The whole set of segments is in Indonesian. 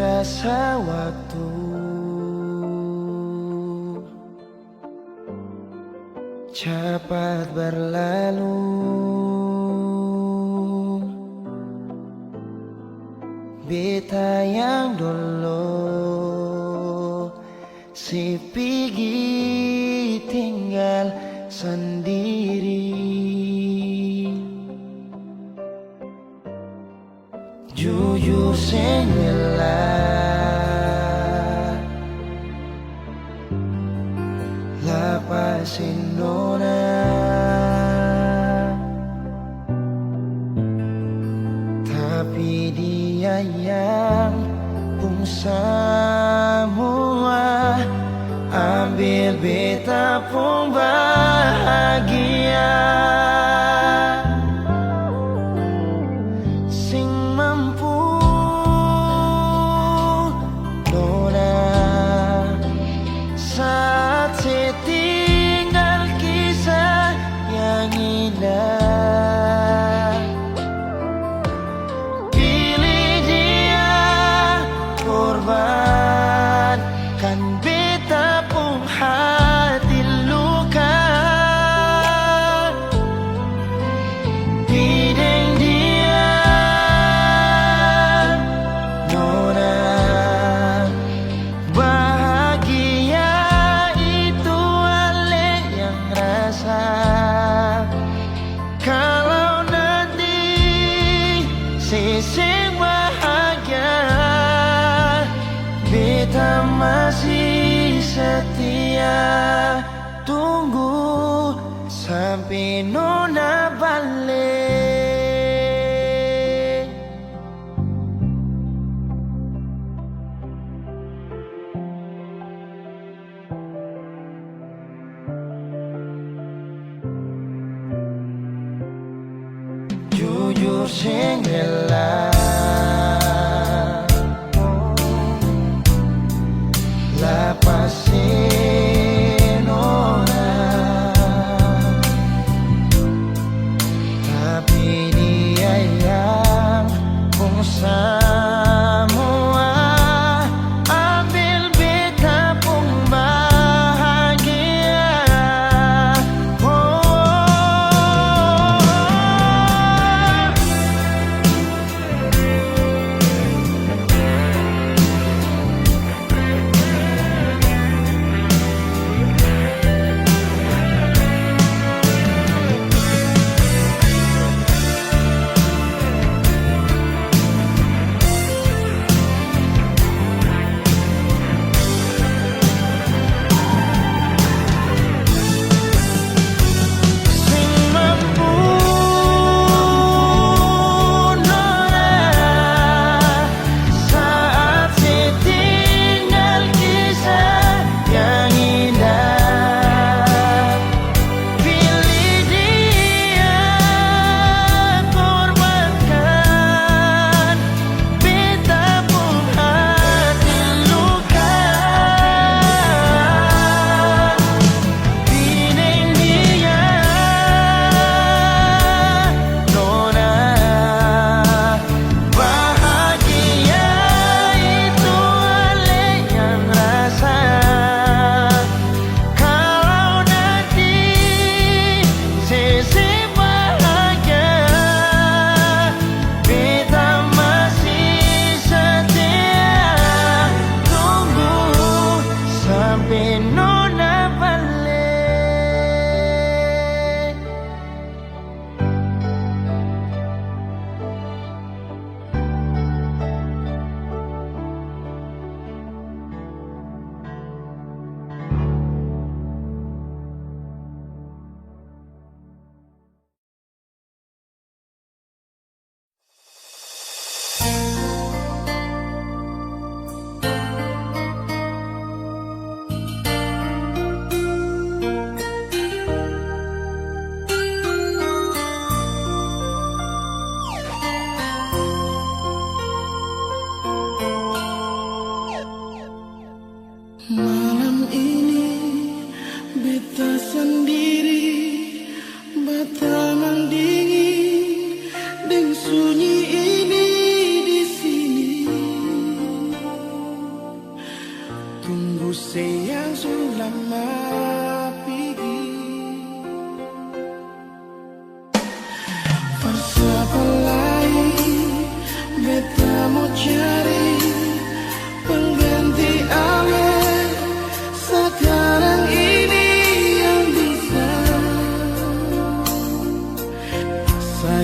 Terasa waktu cepat berlalu, beta yang dulu si pergi tinggal sendiri. Jujur sengelah lapasin nona, tapi dia yang pun semua ambil beta pun bahagia. Sing mampu nona saat setinggal kisah yang indah. Pilih dia korbankan beta pun hati luka. Bideng dia nona bahagia itu ale yang rasa. Kalau nanti seseng bahagia, beta masih setia tunggu sampai nona balik. Jujur sengelah lapasin orang, tapi dia yang pun semua ambil beta pun bahagia.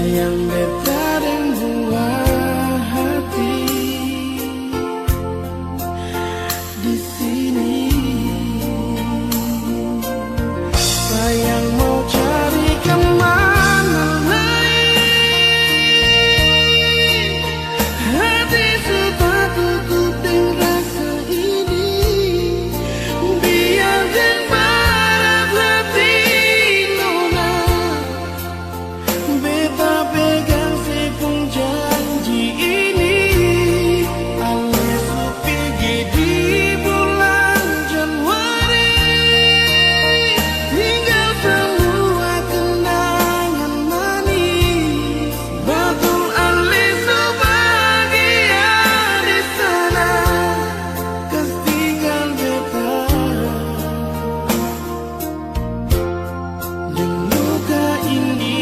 Sayang beta dan buah hati di sini. Sayang mau cari kemana lain, hati sudah tutup dengan rasa ini. Biar dan barat hati nona, beta pegang sepung janji ini. Ale supigi di bulan Januari, tinggal semua kenangan manis. Betul ale sebahagia di sana, kas tinggal beta dan luka ini.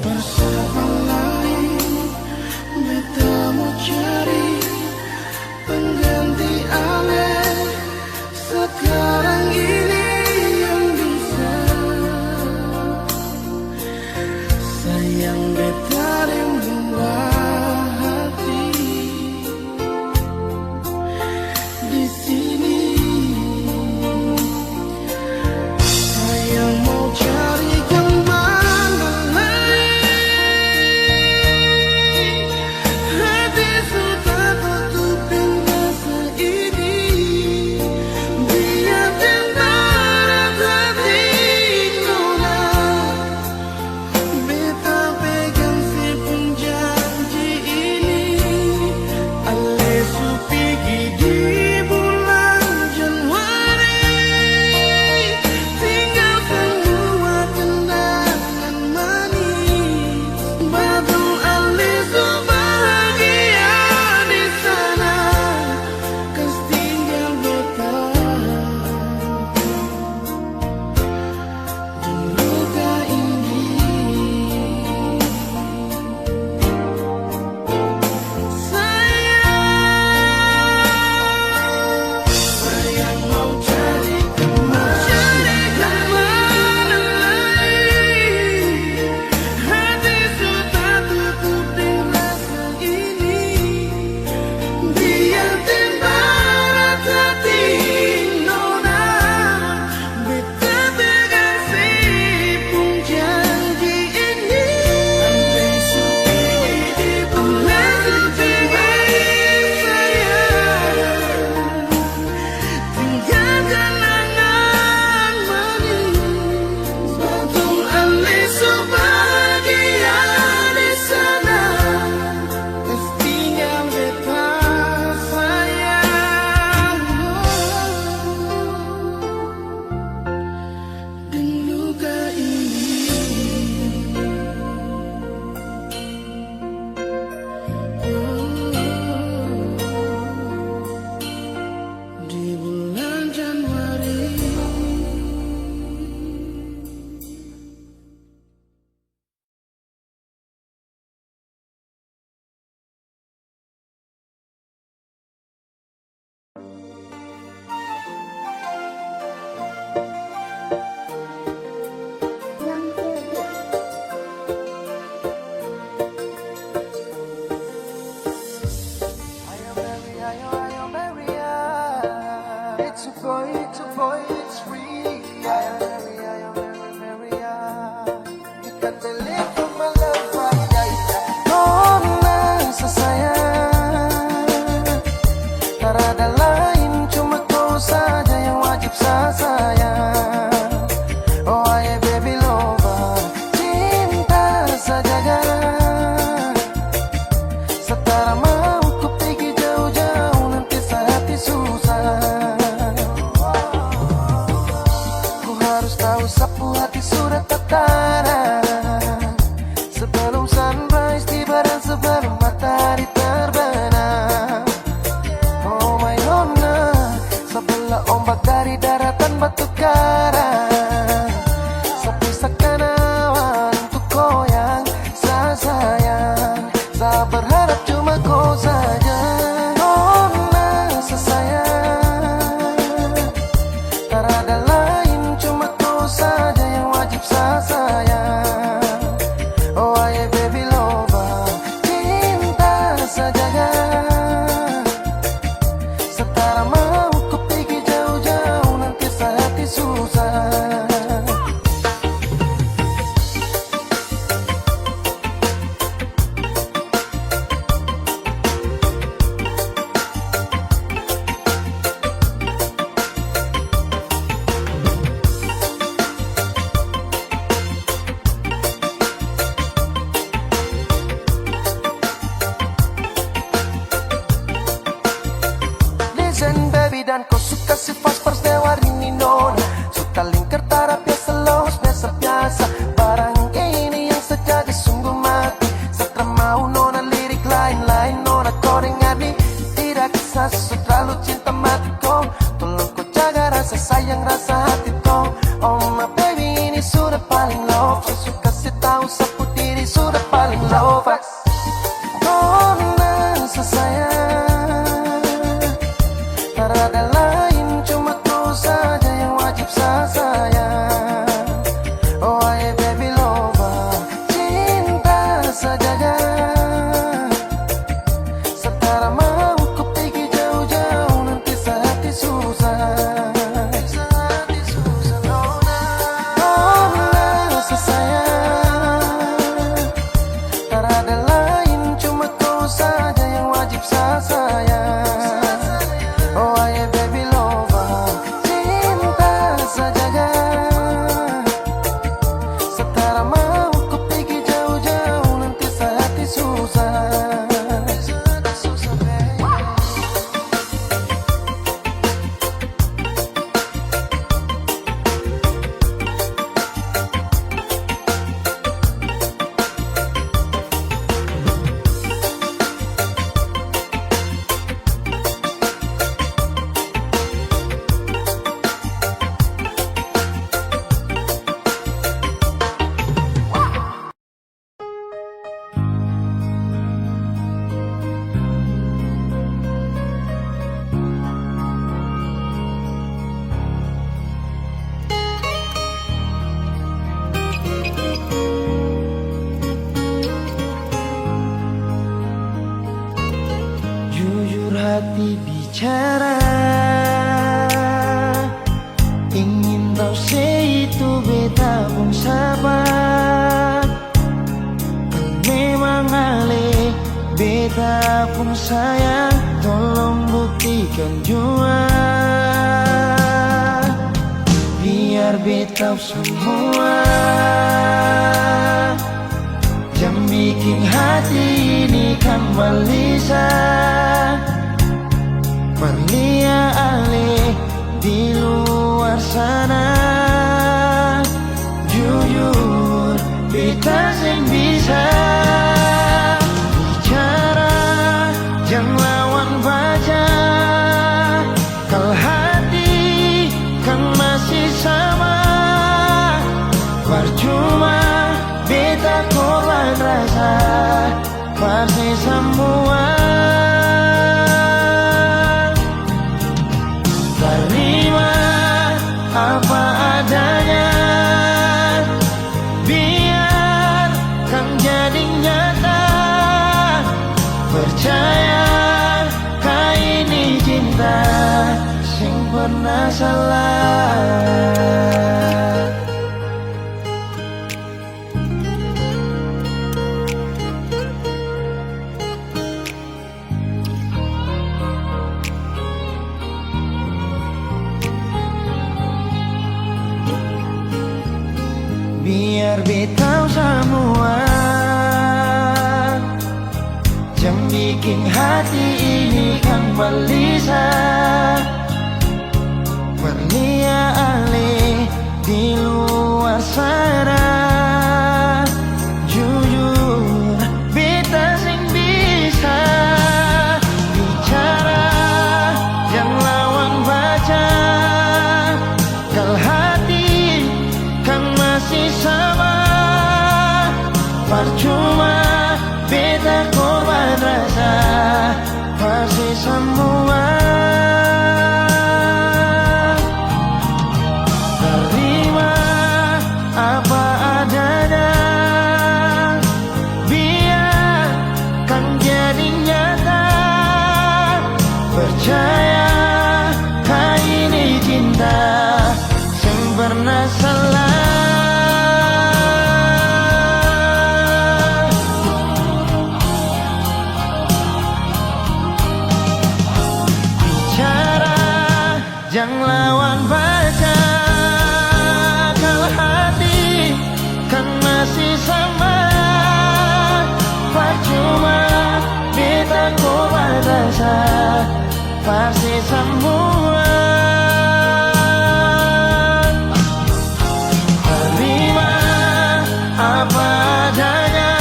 Bersama lain, beta mau cari pengganti ale sekarang ini yang bisa. Sayang beta dan buah hati di sini. Sayang mau cari kemana lain, hati sudah tutup dengan rasa ini. Biar dan barat hati nona, beta pegang sepung janji hai baby lover, cinta sejaga. Setara mau ku pergi jauh-jauh, nanti sehati susah. Listen baby, dan kau suka sifat pers dewarini nona, suka lingkar terapi selos biasa-biasa. Barang ini yang sejadi sungguh mati. Setelah mau nona lirik lain-lain, nona kau dengar nih, tidak kisah terlalu cinta mati kau. Tolong kau jaga rasa sayang, rasa hati kau. Oh my baby, ini sudah paling love. Saya suka sih tahu sapu diri sudah paling love. Nona sesayang, tak ada lain, cuma kau saja yang wajib saya sayang. Oh hai baby lover, cinta sejaga. Setara mau ku pergi jauh-jauh, nanti sehati susah. Sehati susah nona, nona sesayang. Tak ada lain, cuma kau saja yang wajib saya sayang. Oh hai baby lover, cinta sejaga. Setara mau ku pergi jauh-jauh, nanti sehati susah. Sehati susah baby. Jujur hati bicara, ingin tahu itu beta pun sabar. Memang ale beta pun sayang, tolong buktikan jua. Biar beta semua yang bikin hati ini kembali Perlia ale di luar sana. Jujur beta sing bisa bicara, jangan lawan baca. Kalau hati kan masih sama, percuma beta korban rasa pasti semua. Terima apa adanya, biar kan jadi nyata. Percaya kau ini cinta sing pernah salah. Biar beta semua yang bikin hati ini kembali Perlia ale di luar sana. Jujur beta sing bisa bicara, yang lawan baca. Kalau hati kan masih sama, percuma beta korban rasa pasti semua. pasti semua terima apa adanya,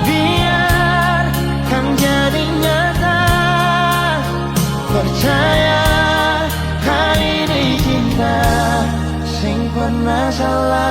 biarkan jadi nyata. Percaya kali ini cinta sing pernah salah.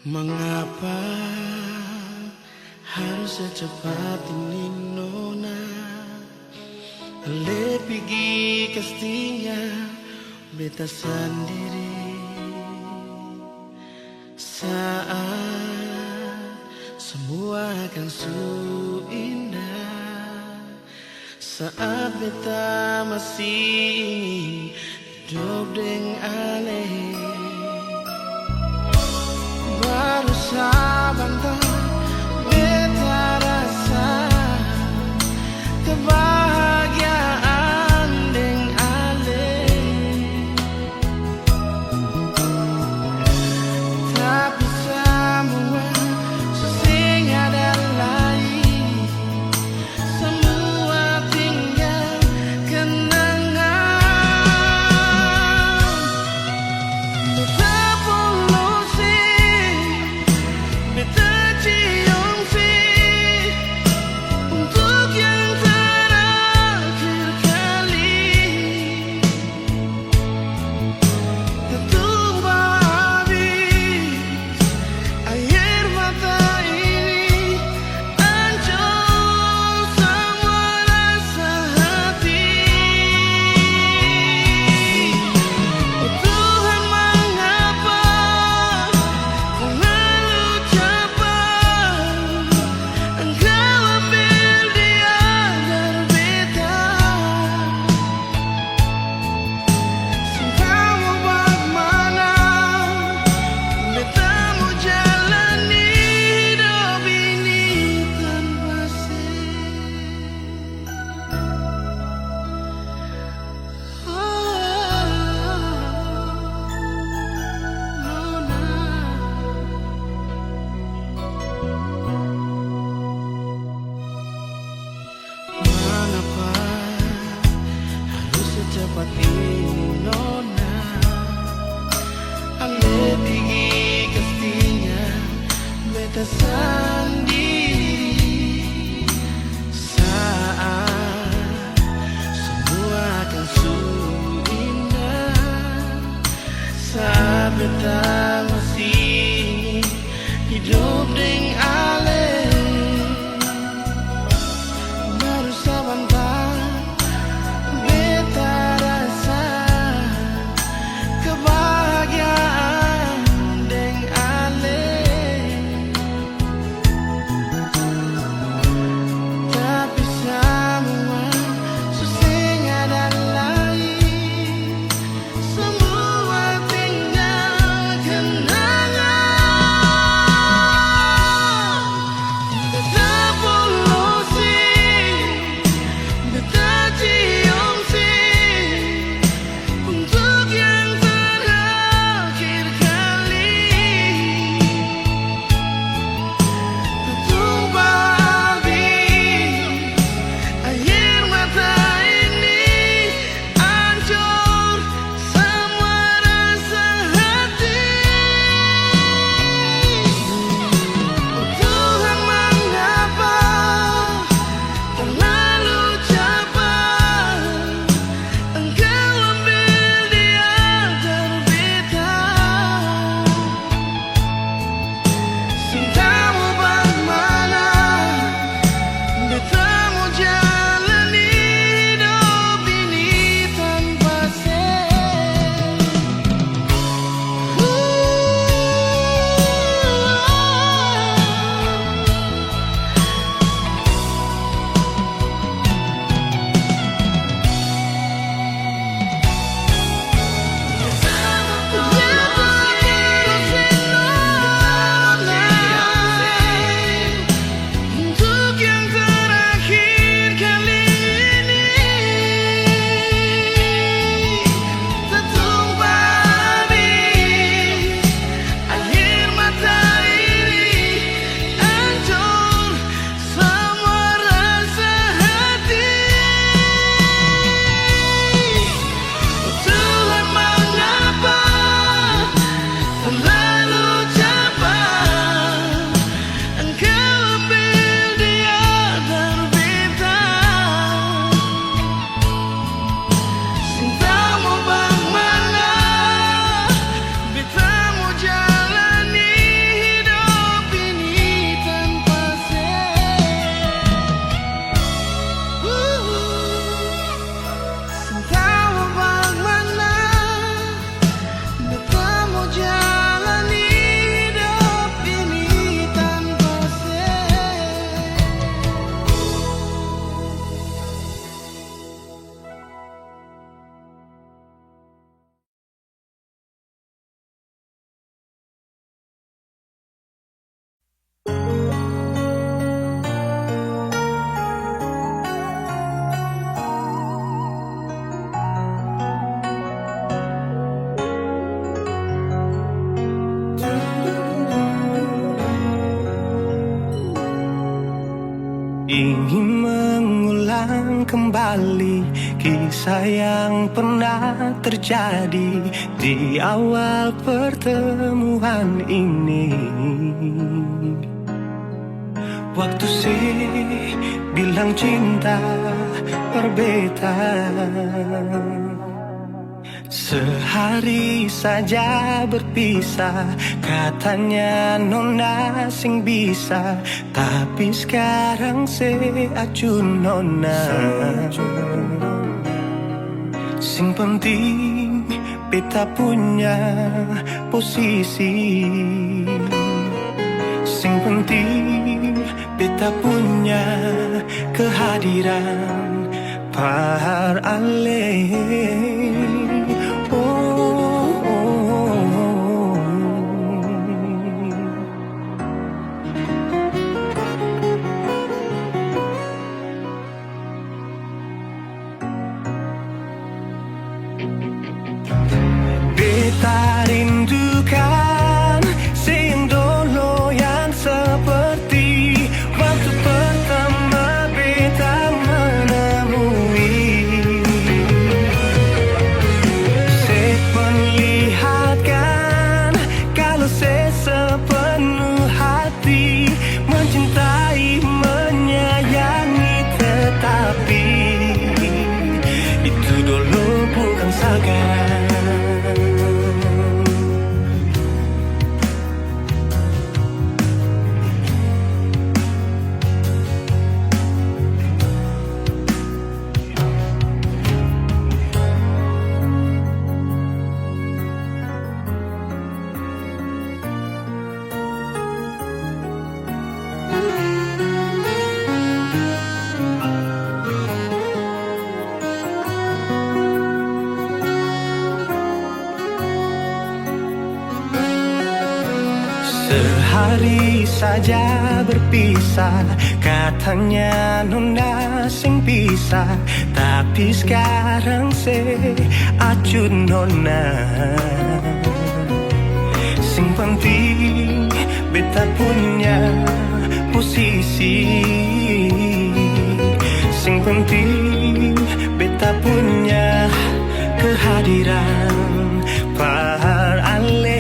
Mengapa harus secepat ini nona? Lepigi kastinya beta sendiri saat semua akan su indah, saat beta masih ingin hidup dengan aleh. Baru sabantar beta rasa kebahagiaan deng ale, tapi semua sing ada lain, semua tinggal kenangan. Secepat ini nona, ale tinggi kastinya beta sendiri saat semua akan su indah, saat beta masih ingin hidup dengan ale. Baru sebentar kebahagiaan deng ale, ingin mengulang kembali kisah yang pernah terjadi di awal pertemuan ini. Waktu sih bilang cinta berbeda, sehari saja berpisah, katanya nona sing bisa, tapi sekarang se acun nona. Sing penting beta punya posisi, sing penting beta punya kehadiran par ale. Beta rindukan sing dulu yang seperti waktu pertama beta menemui. Seperlihatkan kalau saya sepenuh hati mencintai, menyayangi, tetapi itu dulu bukan sekarang. Sehari saja berpisah, katanya nona sing pisah, tapi sekarang se acun nona. Sing penting beta punya posisi, sing penting beta punya kehadiran par ale.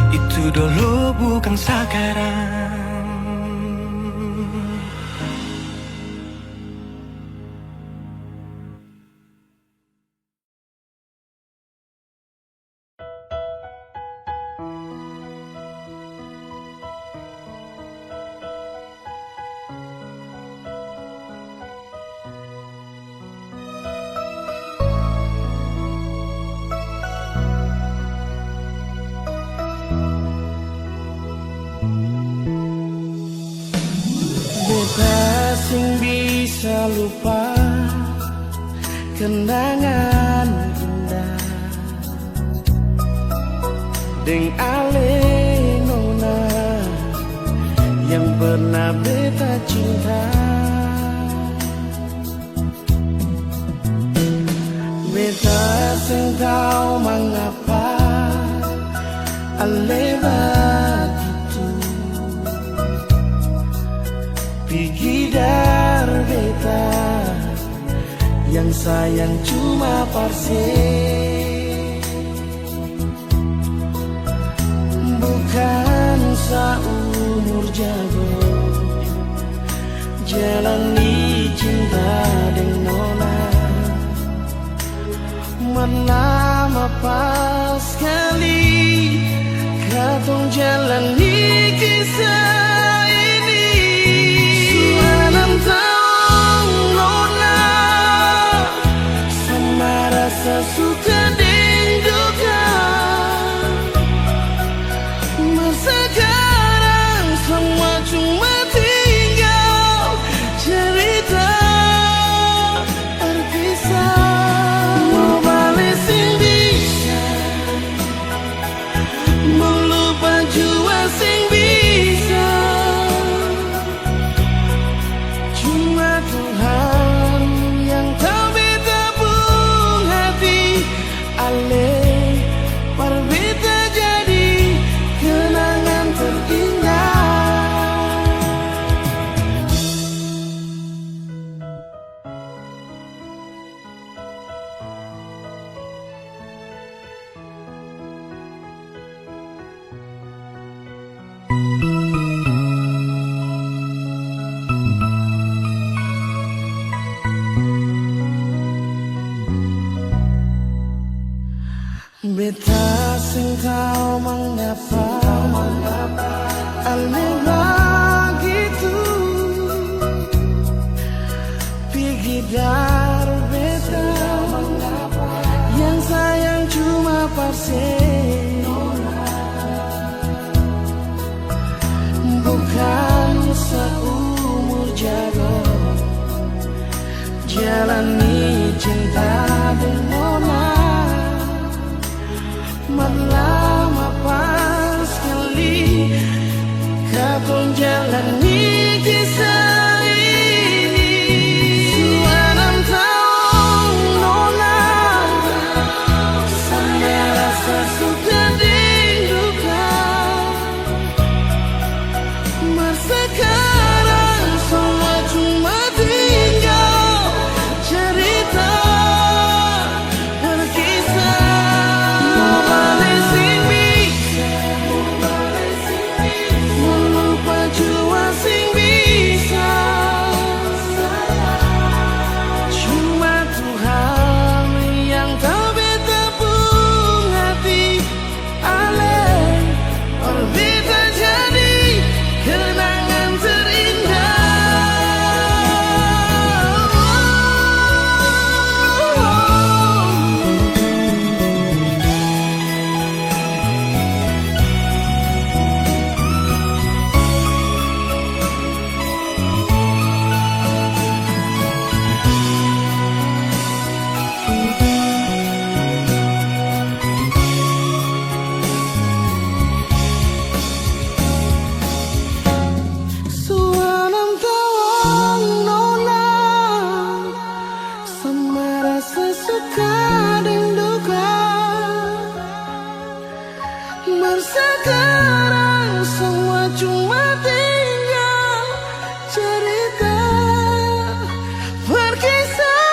Itu dulu bukan sekarang. Beta sing bisa lupa kenangan indah deng ale nona yang pernah beta cinta. Beta sing tau mengapa ale begitu pergi dari beta yang sayang cuma parse. Bukan seumur jago jalani cinta dengan nona, mana pas sekali katong jalani kisah ini. Suanam tahu nona sama rasa suka dan duka. Sekarang semua cuma tinggal cerita terpisah. Mau balik sing bisa, melupa jua sing bisa. Cuma Tuhan yang tahu beta pun hati ale berbeda jadi kenangan terindah. Beta sing tau mengapa ale begitu pergi dari beta yang sayang cuma parse. Bukan seumur jago jalani cinta dengan nona, lama pas sekali katong jalani kisah ini. Suanam tahu nona sama rasa suka dan duka. Sekarang semua cuma tinggal cerita berkisah. Sekarang semua cuma tinggal cerita berkisah.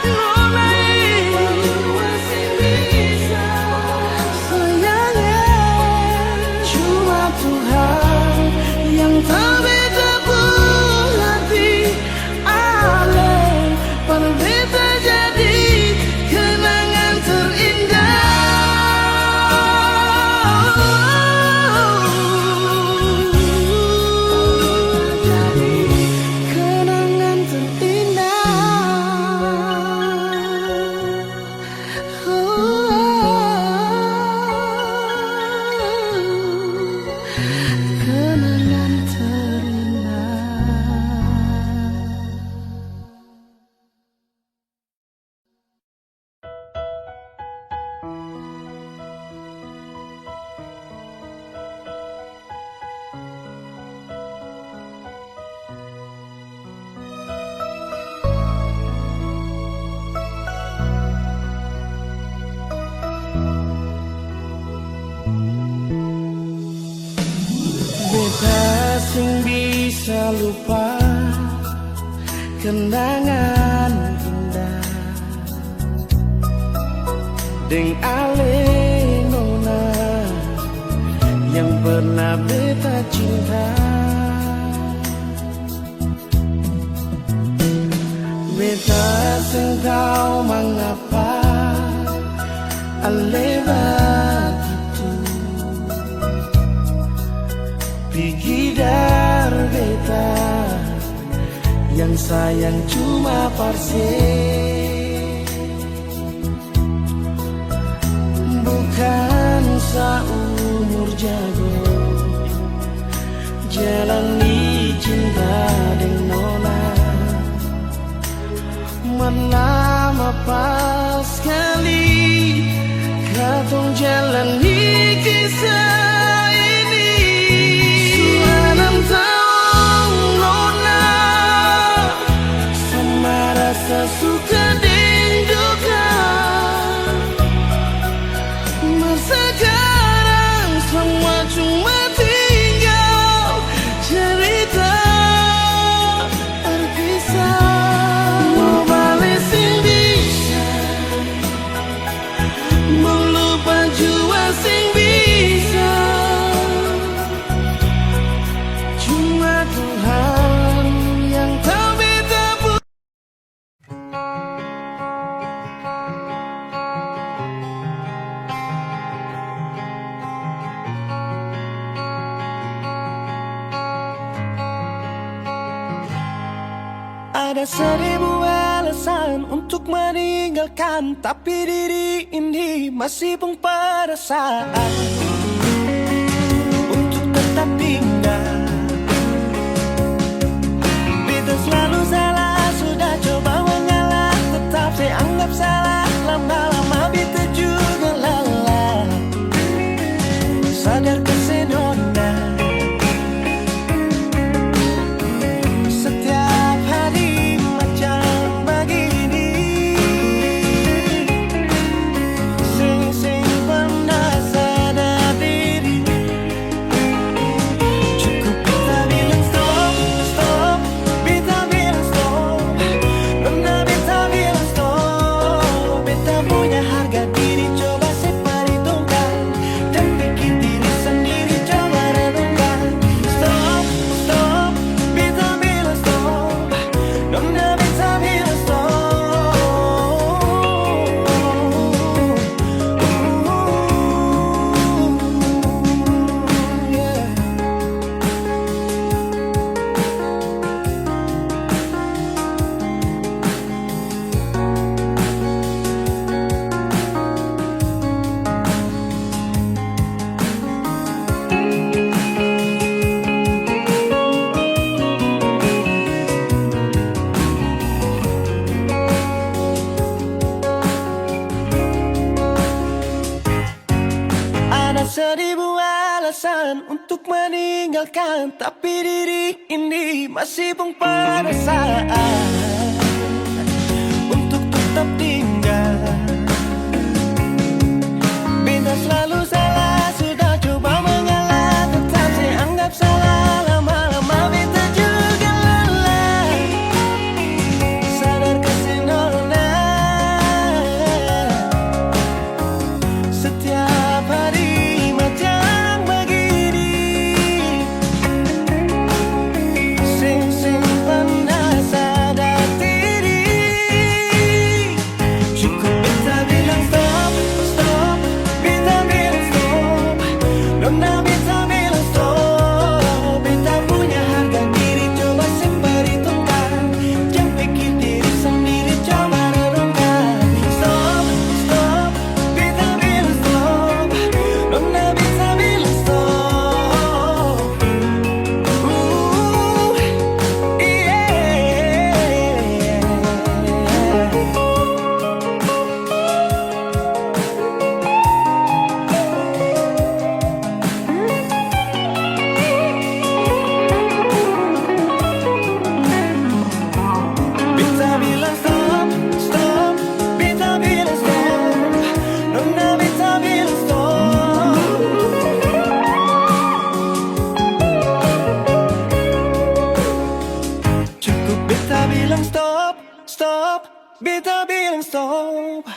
Nona masih bisa sayangnya cuma Tuhan yang tahu beta pun hati ale berbeda jadi kenangan terindah. bisa lupa kenangan indah deng ale nona yang pernah beta cinta. Beta sing tahu mengapa ale begitu pigidar beta yang sayang cuma parse, bukan seumur jago jalani cinta dengan nona. Melama pas sekali katong jalani kisah ini. Sudah 6 tahun nona, sama rasa suka dan duka. Masa sekarang semua cuma tinggal cerita terpisah. Mau balik sing bisa, mau lupa jua sing bisa. Cuma Tuhan yang tahu beta pun. Ada 1000 alasan untuk meninggalkan, tapi diri ini masih pun perasaan untuk tetap tinggal. Beta selalu salah, sudah coba mengalah, tetap saya anggap salah. Lama-lama beta juga lelah. Sadar kesenona setiap hari macam begini. Sing pernah sadar diri. Cukup beta bilang stop, stop. Beta bilang stop. Pernah beta bilang stop. Beta punya harga diri, coba seperhitungkan dan pikir diri sendiri, coba renungkan. Stop, stop. Beta bilang stop. Nona beta bilang stop. Yeah. Ada 1000 alasan untuk meninggalkan, tapi diri ini masih pun perasaan untuk tetap tinggal. Beta selalu salah, sudah coba mengalah, tetap saya anggap salah. Lama-lama beta juga lelah. Sadar kesenona setiap hari macam begini. Sing pernah sadar bilang stop, stop, beta bilang stop.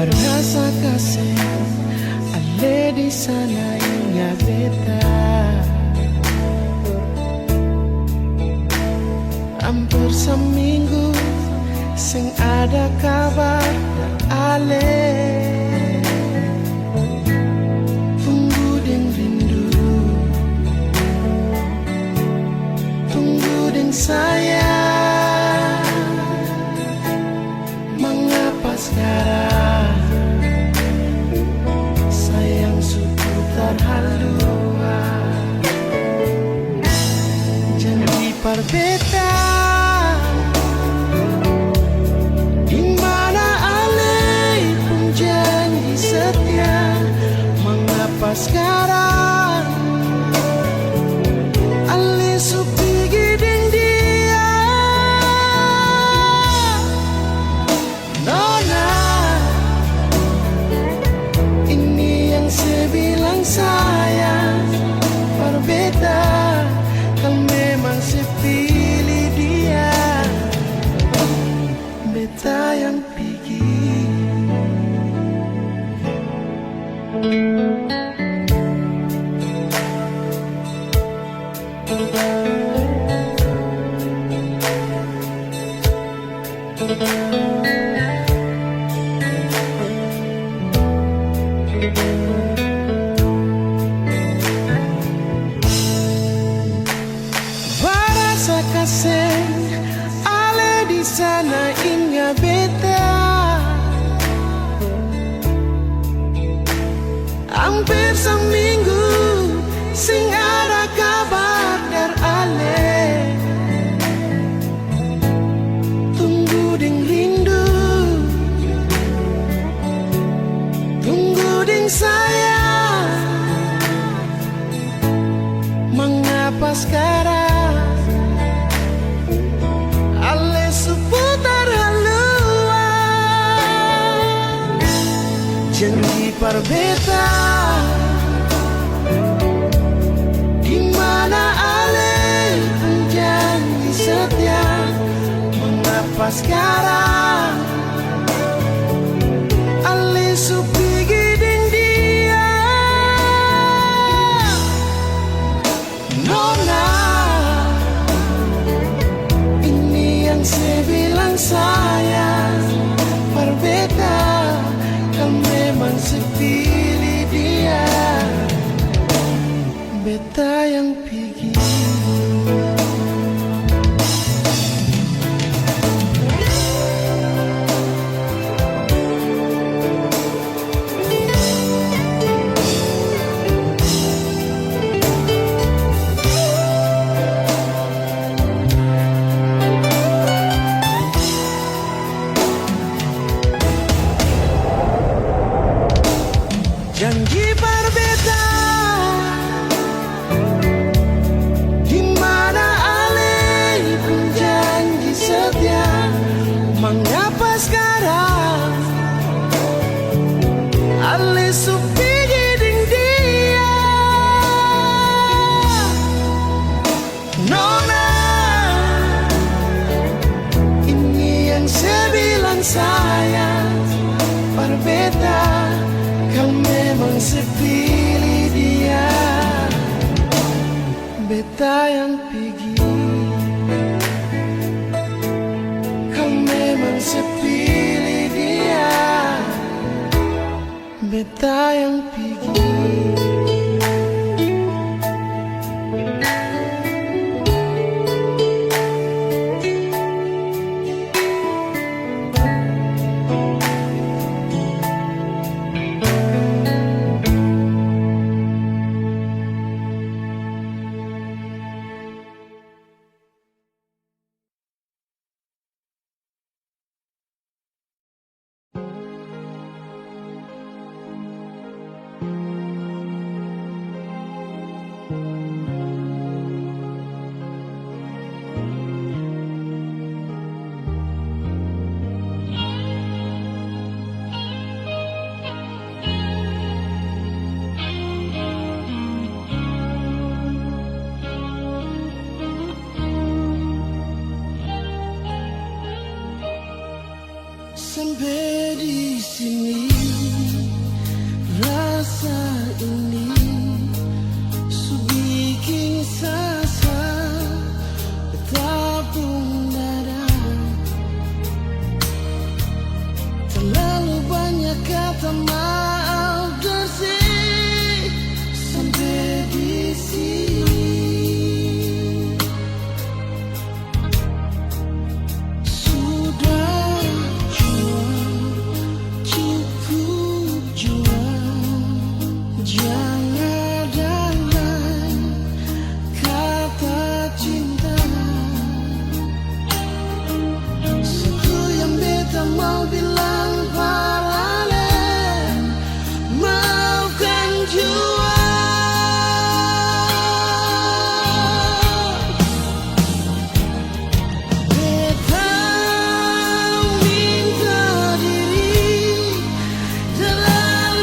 Berasa kasih ale di sana ingat beta. Hampir seminggu sing ada kabar ale. Tunggu deng rindu, tunggu deng sayang. Mengapa sekarang sayang seputar haluan? Janji perbeda, dimana alih pun janji setia. Mengapa sekarang alih supi giding dia? Nona, ini yang sebilang sayang berbeda. Kan memang sepilih dia, beta yang pergi. Berasa kasih ale di sana ingat beta. Hampir seminggu sing ada kabar dari ale. Tunggu deng rindu, tunggu deng sayang. Mengapa sekarang ale seputar haluan? Janji perbeda, dimana ale pun janji setia. Mengapa sekarang ale supi giding dia? Nona, ini yang sebilang sayang berbeda. Kan memang sepilih dia, beta yang pergi. Janji berbeda, dimana alih pun janji setia. Mengapa sekarang alih supi giding dia? Nona, ini yang sebilang sayang berbeda. Kan memang sepilih dia, beta yang pergi. Kan memang sepilih dia, beta yang pergi. sampai di sini. Rasa ini bikin sasa bertabung dada. Terlalu banyak kata maaf bersih sampai di sini. Sudah jual, cukup jual. Jangan ada lain kata cinta. Satu yang beta mau bilang paralel, maafkan jua. Beta minta diri dalam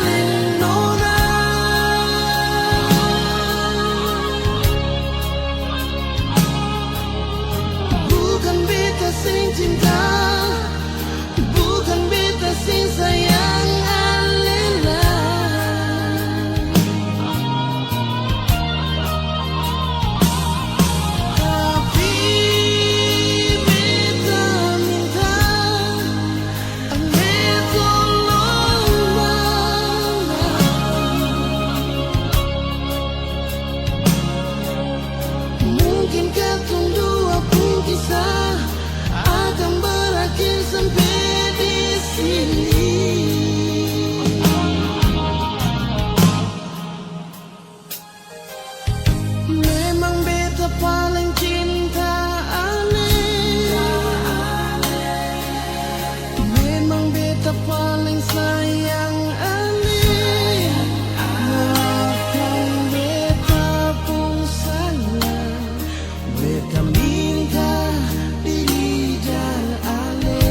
nona. Bukan beta sing cinta, bukan beta sing sayang alela. Tapi beta minta ale tolong maafkan. Mungkin katong dua pun kisah akan berakhir sampai di sini. Memang beta paling cinta ale. Memang beta paling sayang ale. Maafkan beta pun salah. Beta minta diri dan ale.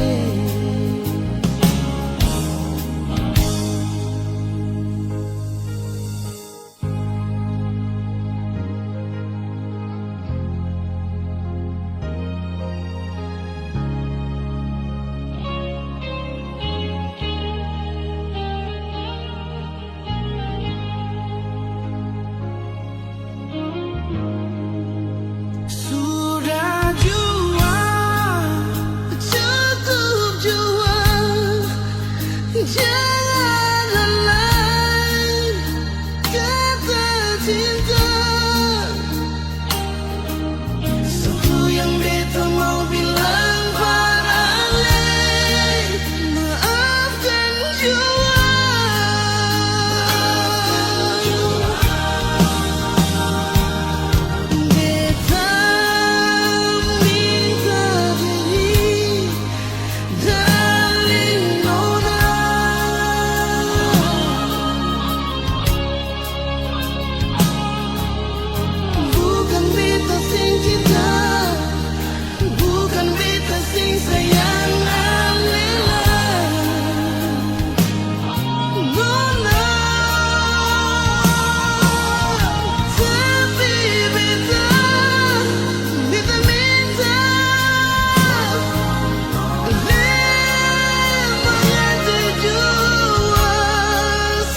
Sudah jual, cukup jual. Jangan ada lain kata cinta. Satu yang beta mau bilang paralel, maafkan jua. Beta minta diri dalam nona. Bukan beta sing cinta, bukan beta sing sayang alela. Nona, tapi beta minta mengerti jua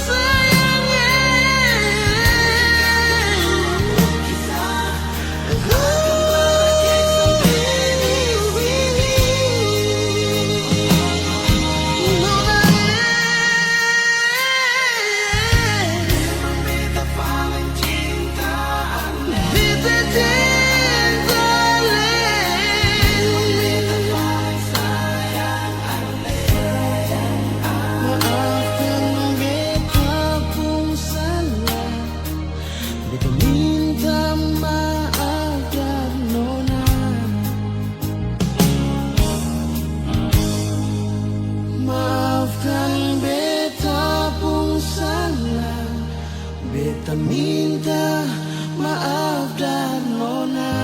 sayangnya. Beta paling cinta ale. Beta cinta ale. Beta paling sayang ale. Maafkan beta pun salah. Beta minta maaf dan nona. Maafkan beta pun salah. Beta minta maaf dan nona.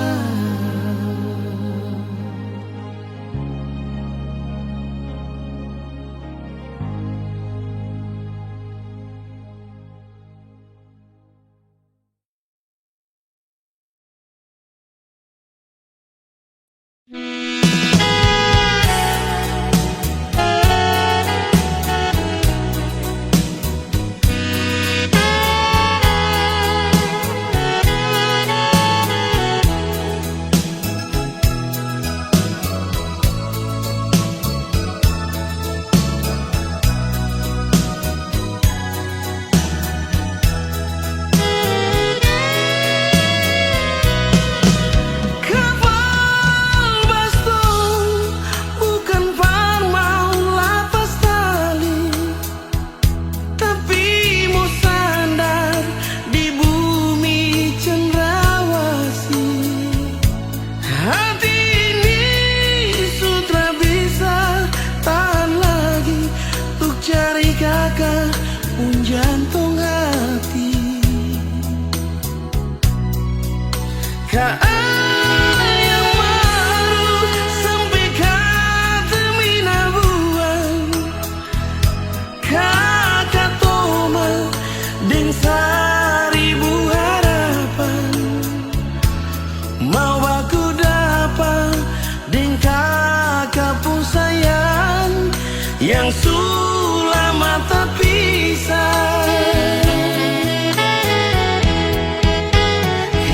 sulama terpisah.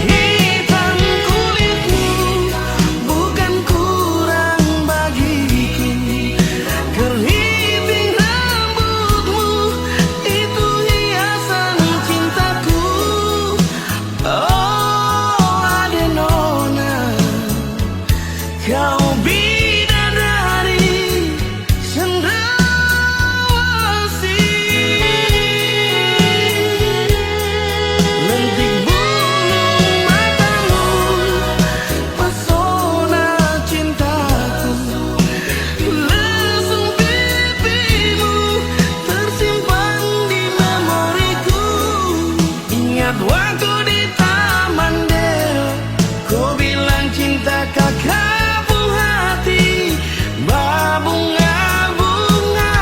Hitam kulitmu bukan kurang bagiku, keriting rambutmu itu hiasan cintaku. Oh Adenona, kau bidadari cendrawasih. Lentik bulu matamu, pesona cintaku. Lesung pipimu tersimpan di memoriku. Ingat waktu di Taman Deo, kau bilang cinta kakak hati berbunga-bunga.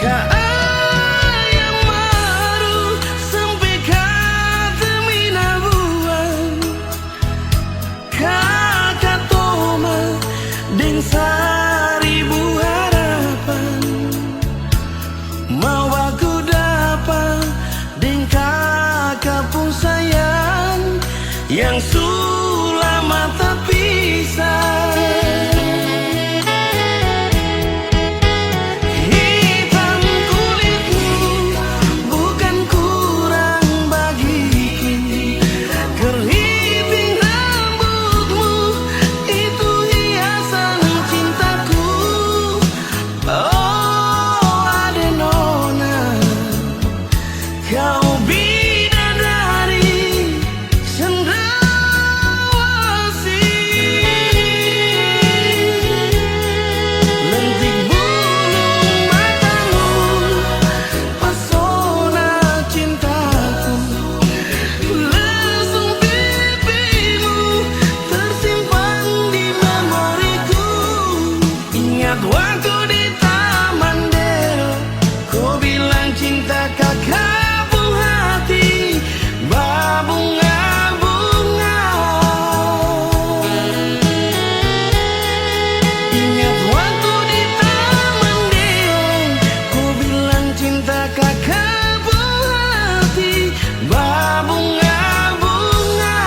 Kaayam maru sampai kata minabuan, kakak toma deng seribu harapan. Mau aku dapat deng kakak pun sayang yang sulama terpisah. Hitam kulitmu bukan kurang bagiku, keriting rambutmu itu hiasan cintaku. Oh Adenona, kau bidadari cendrawasih. Lentik bulu matamu, pesona cintaku. Lesung pipimu tersimpan di memoriku. Ingat waktu di Taman Deo, kau bilang cinta kakak hati berbunga-bunga. Ingat waktu di Taman Deo, kau bilang cinta kakak hati berbunga-bunga.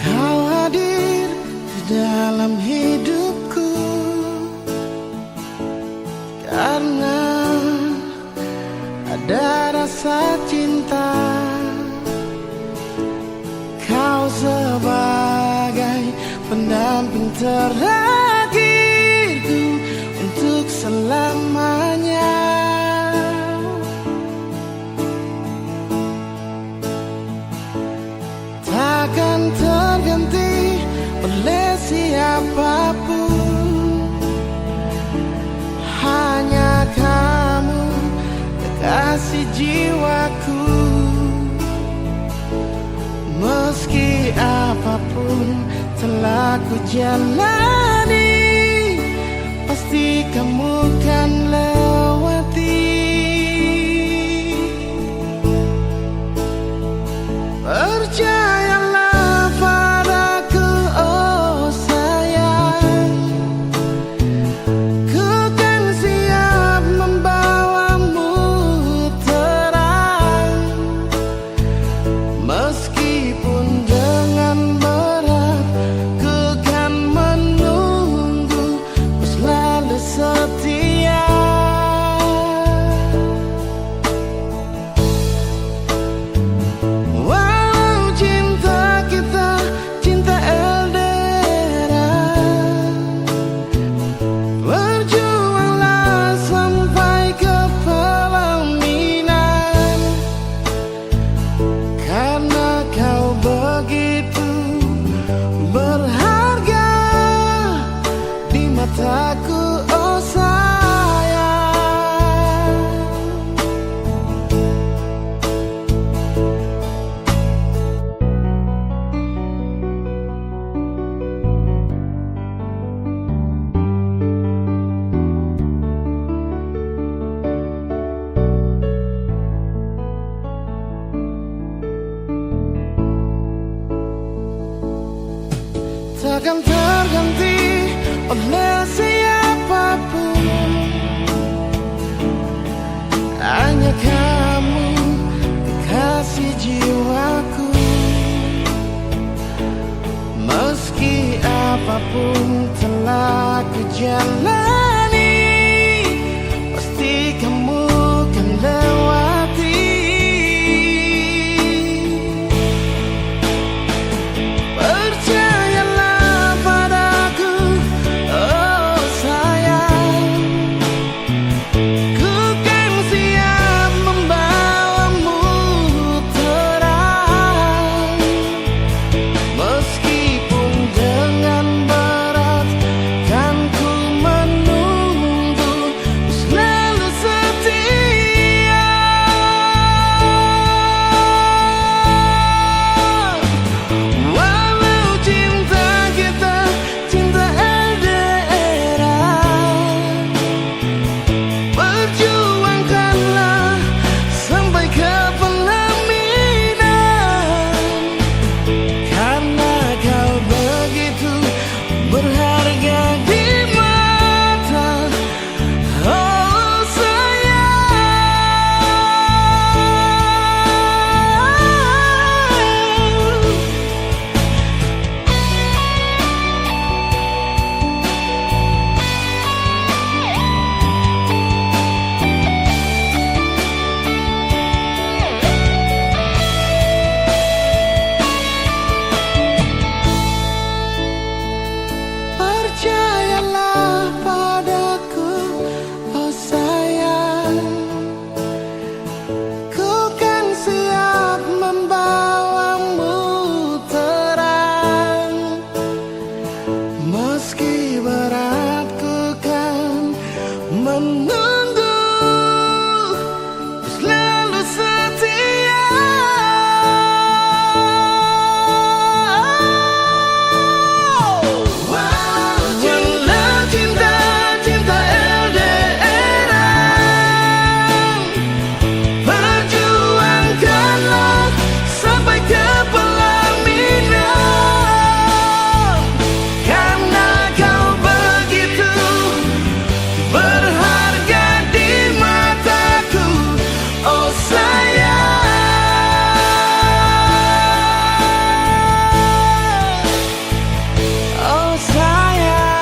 Kau hadir di dalam hidupku karena ada rasa cinta. Kau sebagai pendamping terakhirku untuk selamanya. Takkan terganti oleh siapapun, hanya kamu kekasih jiwaku. Meski apapun telah ku jalani, pasti kamu kan lewati. Percayalah padaku, oh sayang, cintaku, oh sayang. Takkan terganti oleh siapapun, hanya kamu kekasih jiwaku. Meski apapun telah ku jalani, pasti kamu kan lewati. Percayalah padaku, oh sayang, ku kan siap membawamu terang. Meskipun dengan berat kan ku menunggu, selalu setia. Walau cinta kita cinta LDRan, perjuangkanlah sampai ke pelaminan. Karena kau begitu berharga di mata, oh sayang. Percayalah padaku, oh sayang, ku kan siap membawamu terang. Meski berat ku kan menunggu, selalu setia. Walau cinta cinta LDRan, perjuangkanlah sampai ke pelaminan. Karena kau begitu berharga di mataku, oh sayang, oh sayang.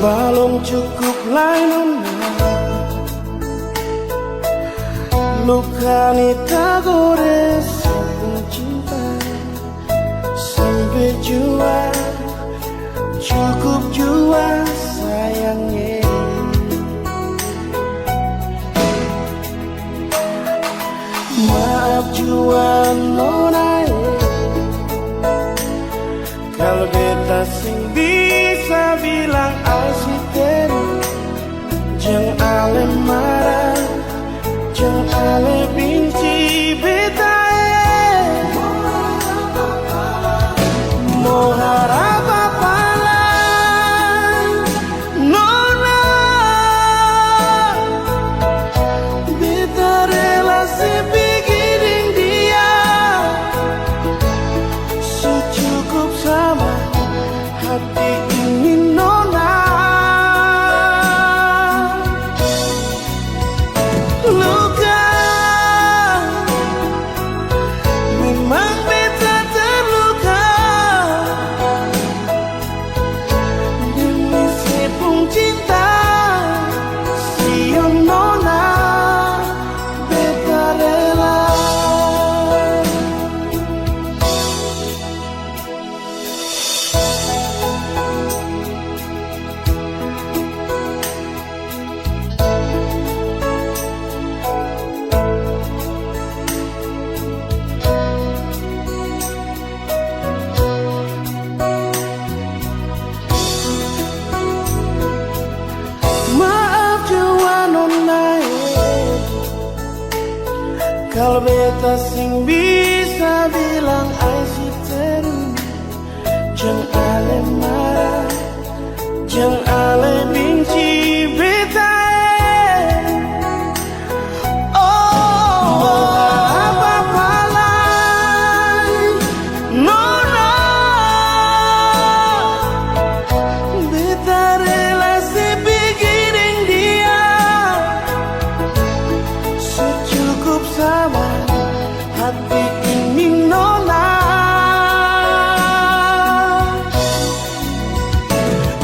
Belum cukup lainnya, luka ni tak gores cinta sampai jua, cukup jua sayangnya. Maaf jua nona, kalau beta sing bisa bilang asisten, jangan ale marah, jangan ale benci beta. Mau harap apa lah, nona, beta relasi bikin dia secukup sama hati ini nona. Kalau beta sing bisa bilang I see terus, jangan ale marah, jangan ale benci beta. Hati ini nona,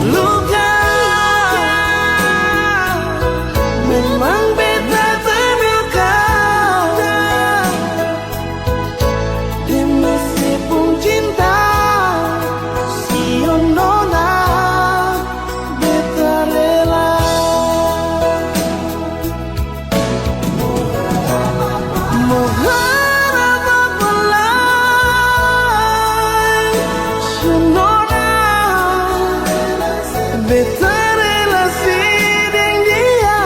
luka memang beta terluka, dan meskipun cinta si nona beta rela. Beta relasi dengan dia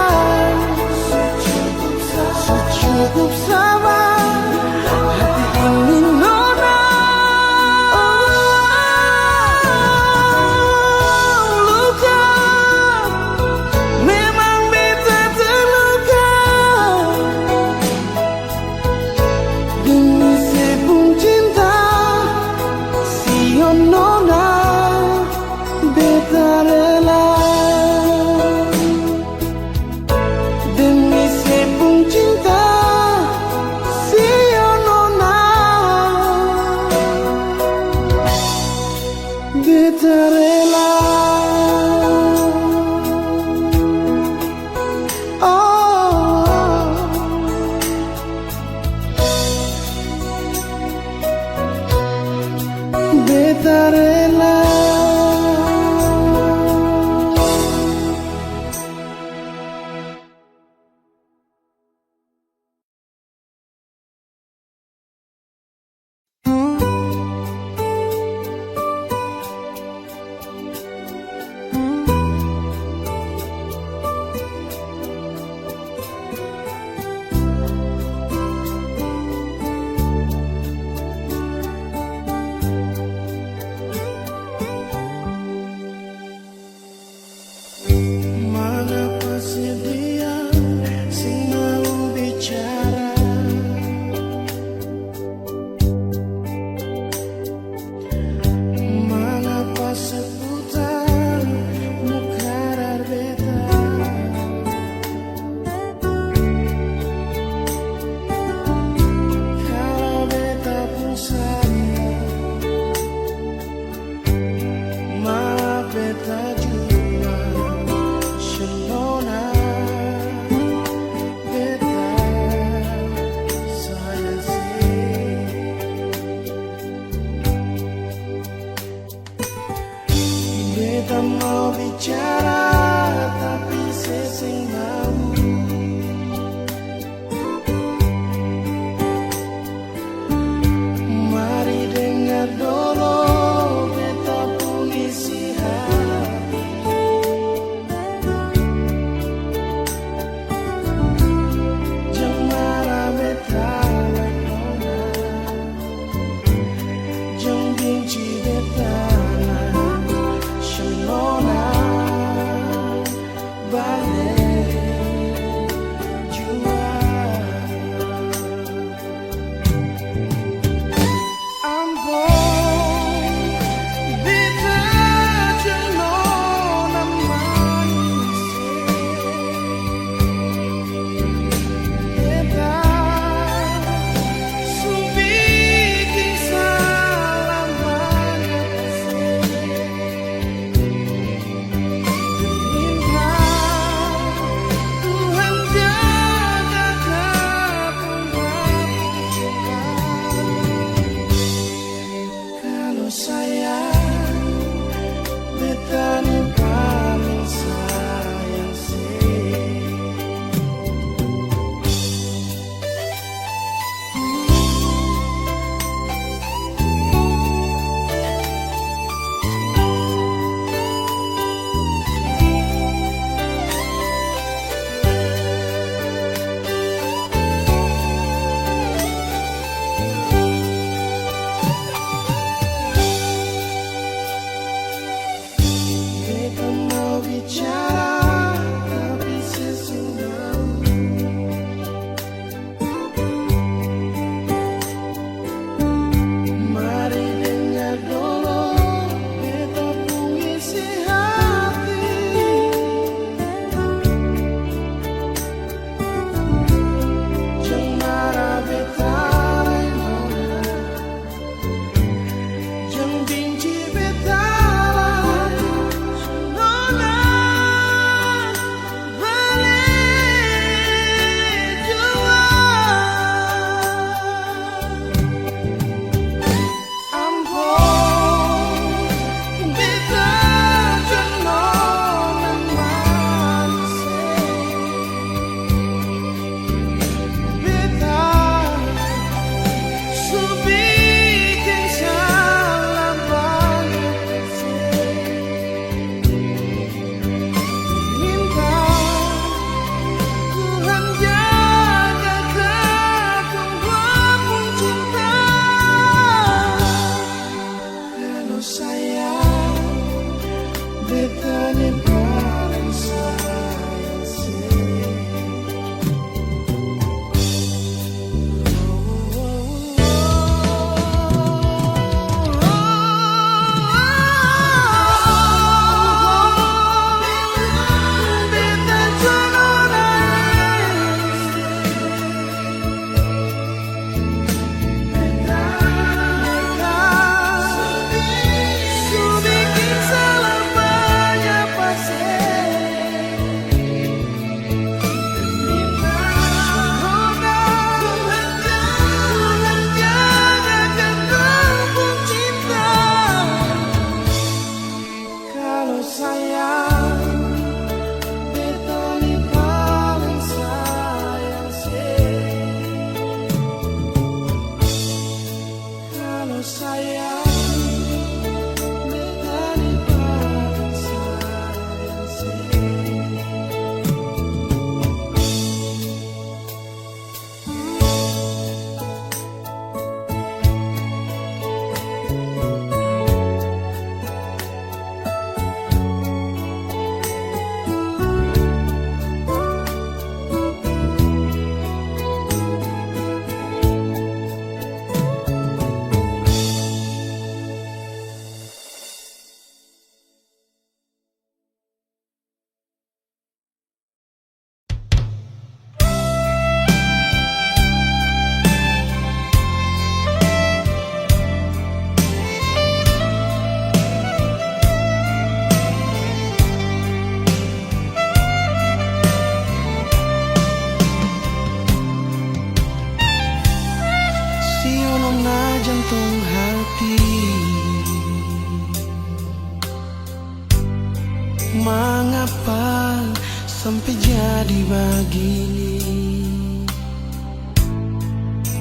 begini.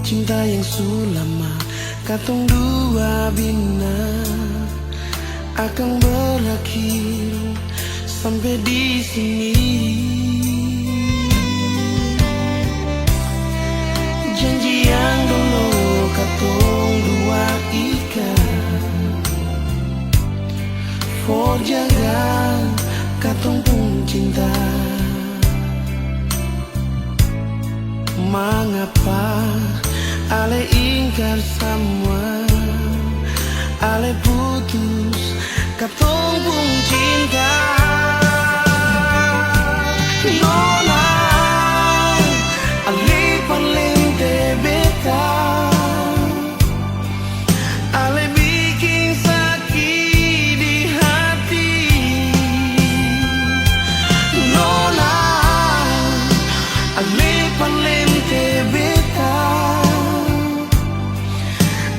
Cinta yang sulama katong dua bina akan berakhir sampai di sini. Janji yang dulu katong dua ikat for jaga katong pun cinta. Mengapa ale ingkar semua, ale putus katong pun cinta. Nona ale palente beta, ale bikin sakit di hati. Nona ale palente beta,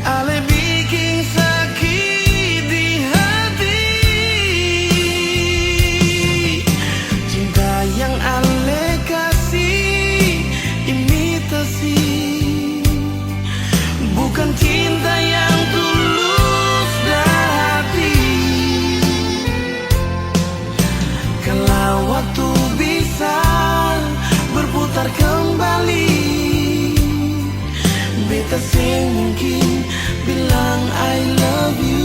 ale bikin sakit di hati. Cinta yang ale kasih imitasi, bukan cinta yang tulus dari hati. Kalau waktu bisa berputar kembali, beta sing mungkin bilang I love you.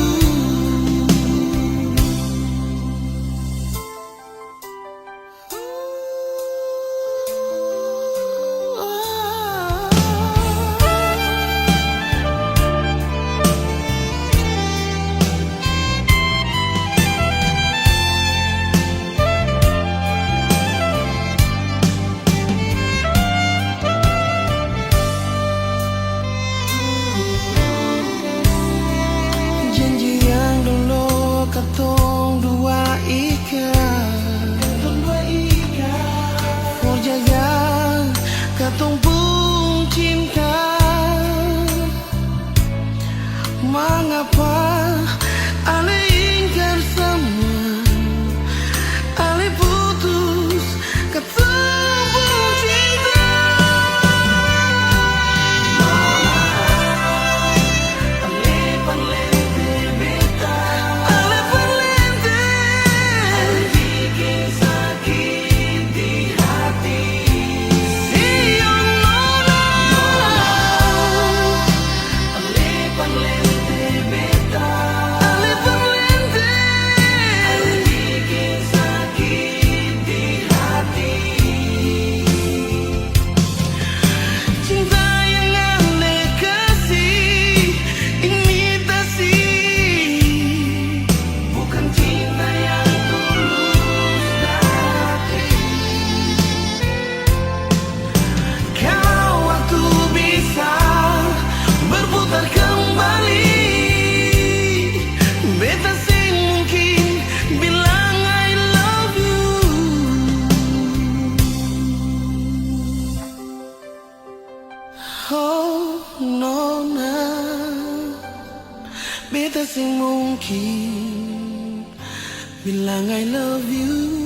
Janji yang dulu katong dua ikat, for jaga katong pun cinta. Mengapa ale ingkar semua, ale putus katong pun cinta. Cinta yang ale kasih imitasi, bukan cinta yang tulus dari hati. Kalau waktu bisa berputar kembali, beta sing mungkin bilang I love you. Oh nona, beta sing mungkin bilang I love you.